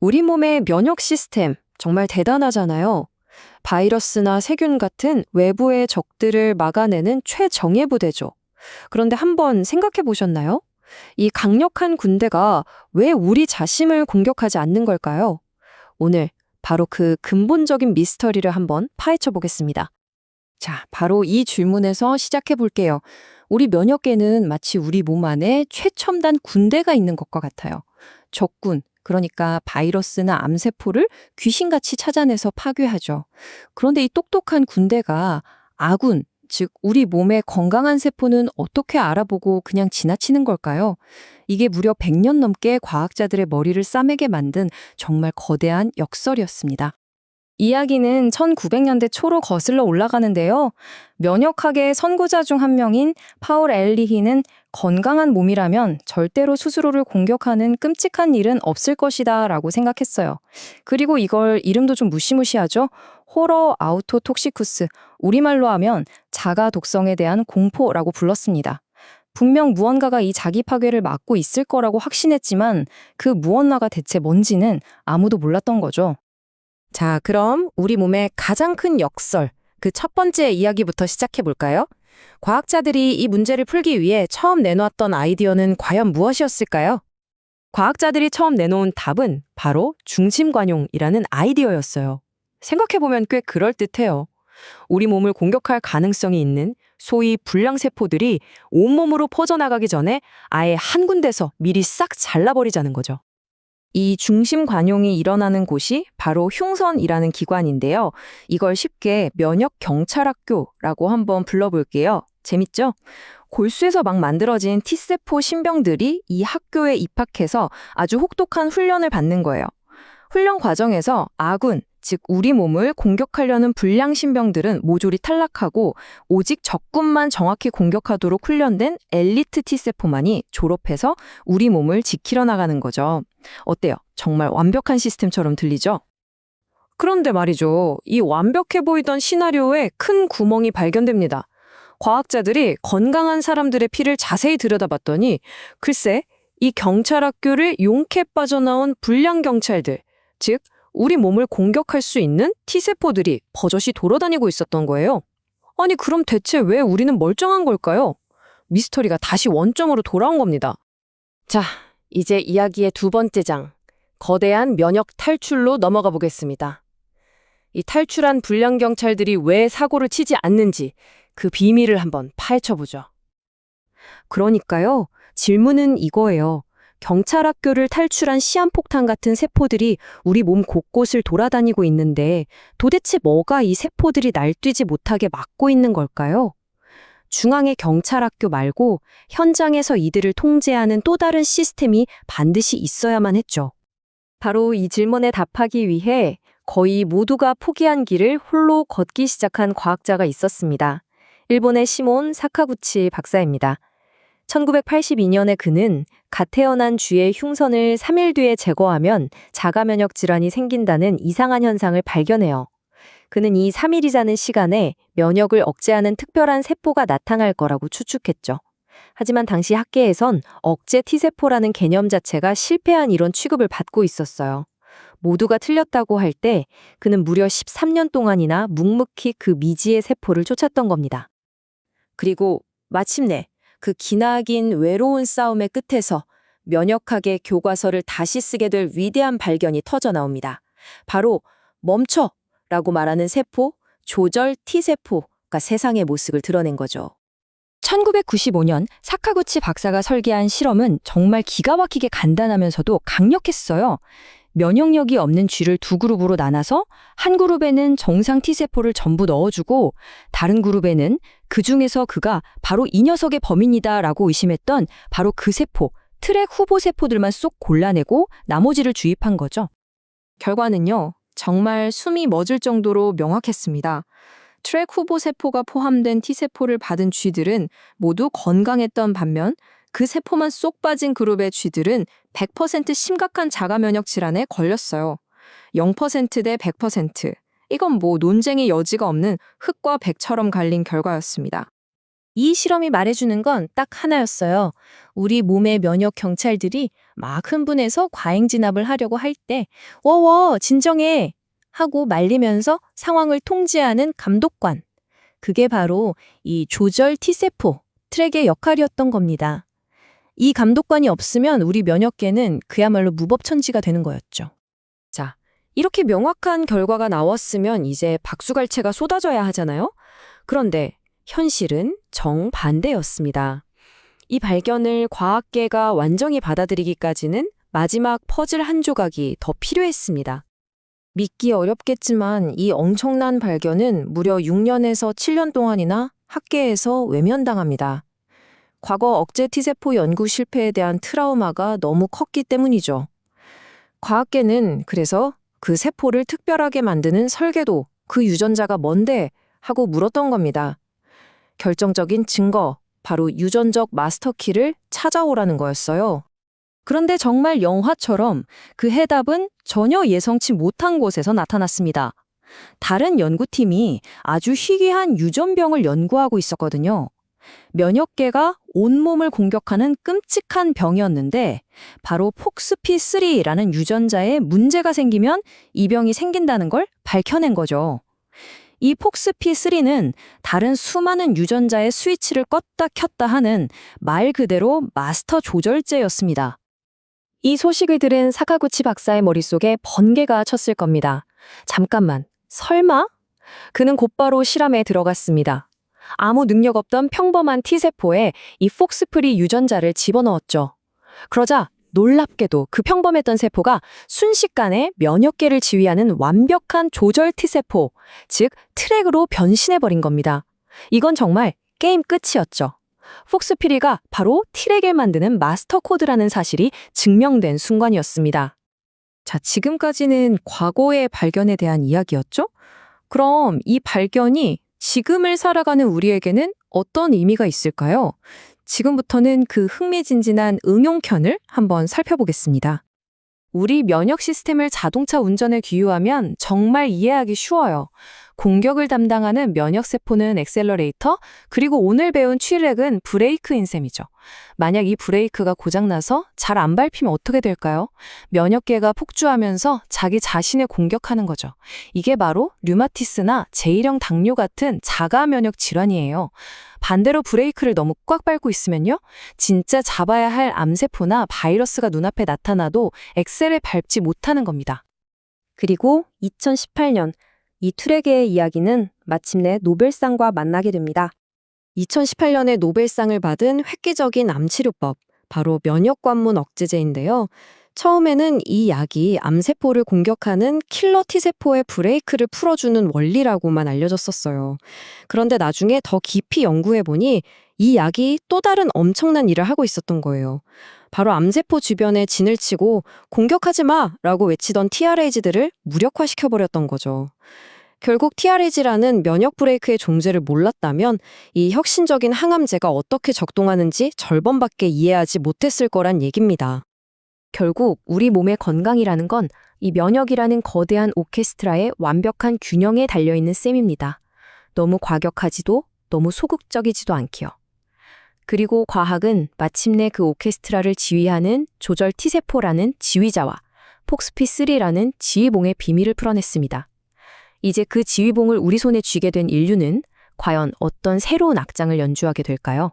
우리 몸의 면역 시스템 정말 대단하잖아요. 바이러스나 세균 같은 외부의 적들을 막아내는 최정예 부대죠. 그런데 한번 생각해 보셨나요? 이 강력한 군대가 왜 우리 자신을 공격하지 않는 걸까요? 오늘 바로 그 근본적인 미스터리를 한번 파헤쳐 보겠습니다. 자, 바로 이 질문에서 시작해 볼게요. 우리 면역계는 마치 우리 몸 안에 최첨단 군대가 있는 것과 같아요. 적군, 그러니까 바이러스나 암세포를 귀신같이 찾아내서 파괴하죠. 그런데 이 똑똑한 군대가 아군, 즉 우리 몸의 건강한 세포는 어떻게 알아보고 그냥 지나치는 걸까요? 이게 무려 100년 넘게 과학자들의 머리를 싸매게 만든 정말 거대한 역설이었습니다. 이야기는 1900년대 초로 거슬러 올라가는데요. 면역학의 선구자 중 한 명인 파울 엘리히는 건강한 몸이라면 절대로 스스로를 공격하는 끔찍한 일은 없을 것이다 라고 생각했어요. 그리고 이걸 이름도 좀 무시무시하죠? 호러 아우토톡시쿠스, 우리말로 하면 자가 독성에 대한 공포라고 불렀습니다. 분명 무언가가 이 자기 파괴를 막고 있을 거라고 확신했지만 그 무언가가 대체 뭔지는 아무도 몰랐던 거죠. 자, 그럼 우리 몸의 가장 큰 역설, 그 첫 번째 이야기부터 시작해 볼까요? 과학자들이 이 문제를 풀기 위해 처음 내놓았던 아이디어는 과연 무엇이었을까요? 과학자들이 처음 내놓은 답은 바로 중심관용이라는 아이디어였어요. 생각해보면 꽤 그럴듯해요. 우리 몸을 공격할 가능성이 있는 소위 불량세포들이 온몸으로 퍼져나가기 전에 아예 한 군데서 미리 싹 잘라버리자는 거죠. 이 중심 관용이 일어나는 곳이 바로 흉선이라는 기관인데요. 이걸 쉽게 면역 경찰학교라고 한번 불러볼게요. 재밌죠? 골수에서 막 만들어진 T세포 신병들이 이 학교에 입학해서 아주 혹독한 훈련을 받는 거예요. 훈련 과정에서 아군, 즉 우리 몸을 공격하려는 불량 신병들은 모조리 탈락하고 오직 적군만 정확히 공격하도록 훈련된 엘리트 T세포만이 졸업해서 우리 몸을 지키러 나가는 거죠. 어때요? 정말 완벽한 시스템처럼 들리죠? 그런데 말이죠. 이 완벽해 보이던 시나리오에 큰 구멍이 발견됩니다. 과학자들이 건강한 사람들의 피를 자세히 들여다봤더니 글쎄, 이 경찰학교를 용케 빠져나온 불량 경찰들, 즉 우리 몸을 공격할 수 있는 T세포들이 버젓이 돌아다니고 있었던 거예요. 아니, 그럼 대체 왜 우리는 멀쩡한 걸까요? 미스터리가 다시 원점으로 돌아온 겁니다. 자, 이제 이야기의 두 번째 장, 거대한 면역 탈출로 넘어가 보겠습니다. 이 탈출한 불량 경찰들이 왜 사고를 치지 않는지 그 비밀을 한번 파헤쳐보죠. 그러니까요, 질문은 이거예요. 경찰학교를 탈출한 시한폭탄 같은 세포들이 우리 몸 곳곳을 돌아다니고 있는데 도대체 뭐가 이 세포들이 날뛰지 못하게 막고 있는 걸까요? 중앙의 경찰학교 말고 현장에서 이들을 통제하는 또 다른 시스템이 반드시 있어야만 했죠. 바로 이 질문에 답하기 위해 거의 모두가 포기한 길을 홀로 걷기 시작한 과학자가 있었습니다. 일본의 시몬 사카구치 박사입니다. 1982년에 그는 갓 태어난 쥐의 흉선을 3일 뒤에 제거하면 자가면역 질환이 생긴다는 이상한 현상을 발견해요. 그는 이 3일이라는 시간에 면역을 억제하는 특별한 세포가 나타날 거라고 추측했죠. 하지만 당시 학계에선 억제 T세포라는 개념 자체가 실패한 이론 취급을 받고 있었어요. 모두가 틀렸다고 할 때 그는 무려 13년 동안이나 묵묵히 그 미지의 세포를 쫓았던 겁니다. 그리고 마침내 그 기나긴 외로운 싸움의 끝에서 면역학의 교과서를 다시 쓰게 될 위대한 발견이 터져 나옵니다. 바로 멈춰! 라고 말하는 세포, 조절 T세포가 세상의 모습을 드러낸 거죠. 1995년 사카구치 박사가 설계한 실험은 정말 기가 막히게 간단하면서도 강력했어요. 면역력이 없는 쥐를 두 그룹으로 나눠서 한 그룹에는 정상 T세포를 전부 넣어주고 다른 그룹에는 그 중에서 그가 바로 이 녀석의 범인이다 라고 의심했던 바로 그 세포, 트랙 후보 세포들만 쏙 골라내고 나머지를 주입한 거죠. 결과는요, 정말 숨이 멎을 정도로 명확했습니다. 트랙 후보 세포가 포함된 T세포를 받은 쥐들은 모두 건강했던 반면 그 세포만 쏙 빠진 그룹의 쥐들은 100% 심각한 자가면역 질환에 걸렸어요. 0% 대 100%. 이건 뭐 논쟁의 여지가 없는 흑과 백처럼 갈린 결과였습니다. 이 실험이 말해주는 건 딱 하나였어요. 우리 몸의 면역 경찰들이 막 흥분해서 과잉 진압을 하려고 할 때, 워워, 진정해! 하고 말리면서 상황을 통제하는 감독관. 그게 바로 이 조절 T세포, 트랙의 역할이었던 겁니다. 이 감독관이 없으면 우리 면역계는 그야말로 무법천지가 되는 거였죠. 자, 이렇게 명확한 결과가 나왔으면 이제 박수갈채가 쏟아져야 하잖아요? 그런데 현실은 정반대였습니다. 이 발견을 과학계가 완전히 받아들이기까지는 마지막 퍼즐 한 조각이 더 필요했습니다. 믿기 어렵겠지만 이 엄청난 발견은 무려 6년에서 7년 동안이나 학계에서 외면당합니다. 과거 억제 T세포 연구 실패에 대한 트라우마가 너무 컸기 때문이죠. 과학계는 그래서 그 세포를 특별하게 만드는 설계도, 그 유전자가 뭔데? 하고 물었던 겁니다. 결정적인 증거, 바로 유전적 마스터키를 찾아오라는 거였어요. 그런데 정말 영화처럼 그 해답은 전혀 예상치 못한 곳에서 나타났습니다. 다른 연구팀이 아주 희귀한 유전병을 연구하고 있었거든요. 면역계가 온몸을 공격하는 끔찍한 병이었는데 바로 폭스피3라는 유전자에 문제가 생기면 이 병이 생긴다는 걸 밝혀낸 거죠. 이 폭스피3는 다른 수많은 유전자의 스위치를 껐다 켰다 하는 말 그대로 마스터 조절제였습니다. 이 소식을 들은 사카구치 박사의 머릿속에 번개가 쳤을 겁니다. 잠깐만, 설마? 그는 곧바로 실험에 들어갔습니다. 아무 능력 없던 평범한 T세포에 이 폭스프리 유전자를 집어넣었죠. 그러자 놀랍게도 그 평범했던 세포가 순식간에 면역계를 지휘하는 완벽한 조절 T세포, 즉 트랙으로 변신해버린 겁니다. 이건 정말 게임 끝이었죠. 폭스피리가 바로 T랙을 만드는 마스터 코드라는 사실이 증명된 순간이었습니다. 자, 지금까지는 과거의 발견에 대한 이야기였죠? 그럼 이 발견이 지금을 살아가는 우리에게는 어떤 의미가 있을까요? 지금부터는 그 흥미진진한 응용편을 한번 살펴보겠습니다. 우리 면역 시스템을 자동차 운전에 비유하면 정말 이해하기 쉬워요. 공격을 담당하는 면역세포는 엑셀러레이터, 그리고 오늘 배운 트랙은 브레이크인 셈이죠. 만약 이 브레이크가 고장나서 잘 안 밟히면 어떻게 될까요? 면역계가 폭주하면서 자기 자신을 공격하는 거죠. 이게 바로 류마티스나 제1형 당뇨 같은 자가 면역 질환이에요. 반대로 브레이크를 너무 꽉 밟고 있으면요, 진짜 잡아야 할 암세포나 바이러스가 눈앞에 나타나도 엑셀을 밟지 못하는 겁니다. 그리고 2018년 이 트랙의 이야기는 마침내 노벨상과 만나게 됩니다. 2018년에 노벨상을 받은 획기적인 암치료법, 바로 면역관문 억제제인데요. 처음에는 이 약이 암세포를 공격하는 킬러 T세포의 브레이크를 풀어주는 원리라고만 알려졌었어요. 그런데 나중에 더 깊이 연구해보니 이 약이 또 다른 엄청난 일을 하고 있었던 거예요. 바로 암세포 주변에 진을 치고 공격하지 마라고 외치던 TRAG들을 무력화시켜버렸던 거죠. 결국 TRAG라는 면역 브레이크의 존재를 몰랐다면 이 혁신적인 항암제가 어떻게 작동하는지 절반밖에 이해하지 못했을 거란 얘기입니다. 결국 우리 몸의 건강이라는 건 이 면역이라는 거대한 오케스트라의 완벽한 균형에 달려있는 셈입니다. 너무 과격하지도 너무 소극적이지도 않기요. 그리고 과학은 마침내 그 오케스트라를 지휘하는 조절 T세포라는 지휘자와 폭스피3라는 지휘봉의 비밀을 풀어냈습니다. 이제 그 지휘봉을 우리 손에 쥐게 된 인류는 과연 어떤 새로운 악장을 연주하게 될까요?